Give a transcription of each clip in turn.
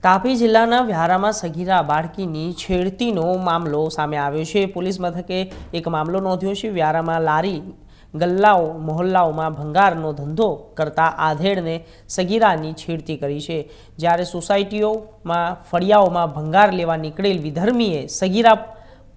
તાપી જિલ્લાના વ્યારામાં સગીરા બાળકીની છેડતીનો મામલો સામે આવ્યો છે। પોલીસ મથકે એક મામલો નોંધ્યો છે। વ્યારામાં લારી ગલ્લાઓ મોહલ્લાઓમાં ભંગારનો ધંધો કરતા આધેડને સગીરાની છેડતી કરી છે। જ્યારે સોસાયટીઓમાં ફળિયાઓમાં ભંગાર લેવા નીકળેલ વિધર્મીએ સગીરા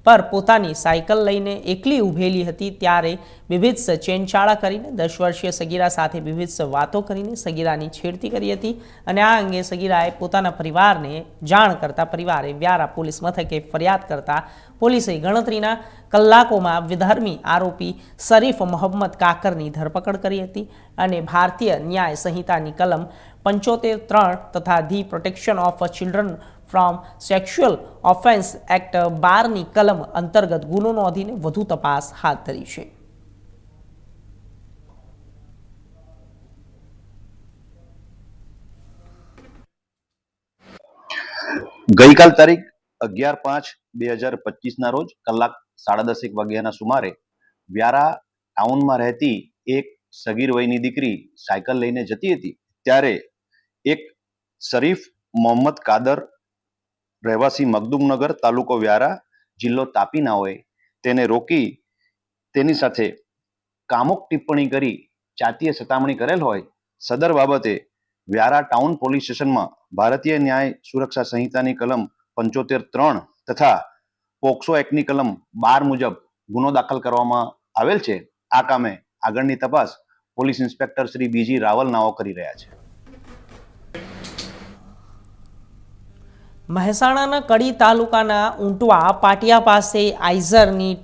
પર પોતાની સાયકલ લઈને એકલી ઊભેલી હતી ત્યારે વિભિત્સ ચેનચાળા કરીને 10 વર્ષીય સગીરા સાથે વિભિત્સ વાતો કરીને સગીરાની છેડતી કરી હતી અને આ અંગે સગીરાએ પોતાના પરિવારને જાણ કરતા પરિવારે વ્યારા પોલીસ મથકે ફરિયાદ કરતા પોલીસે ગણતરીના કલાકોમાં વિધર્મી આરોપી શરીફ મોહમ્મદ કાકરની ધરપકડ કરી હતી અને ભારતીય ન્યાય સંહિતાની કલમ 75(3) તથા the protection of children from sexual offences act 12ની કલમ અંતર્ગત ગુનો નોંધીને વધુ તપાસ હાથ ધરી છે। ગઈકાલ તારીખ 11/5/2025 રોજ કલાક 10:30 વાગ્યાના સુમારે વ્યારા ટાઉનમાં રહેતી એક સગીર વયની દીકરી સાયકલ લઈને જતી હતી ત્યારે એક શરીફ મોહમ્મદ કાદર રહેવાસી મખદુમનગર તાલુકો વ્યારા જિલ્લો તાપીના હોય તેને રોકી તેની સાથે કામુક ટિપ્પણી કરી જાતીય સતામણી કરેલ હોય સદર બાબતે વ્યારા ટાઉન પોલીસ સ્ટેશનમાં ભારતીય ન્યાય સુરક્ષા સંહિતાની કલમ 75(3) તથા પોક્સો એક્ટની કલમ 12 મુજબ ગુનો દાખલ કરવામાં આવેલ છે। આ કામે આગળની તપાસ પોલીસ ઇન્સ્પેક્ટર શ્રી બીજી રાવલ નાઓ કરી રહ્યા છે। મહેસાણાના કડી તાલુકાના ઊંટવા પાટિયા પાસે આઈઝરની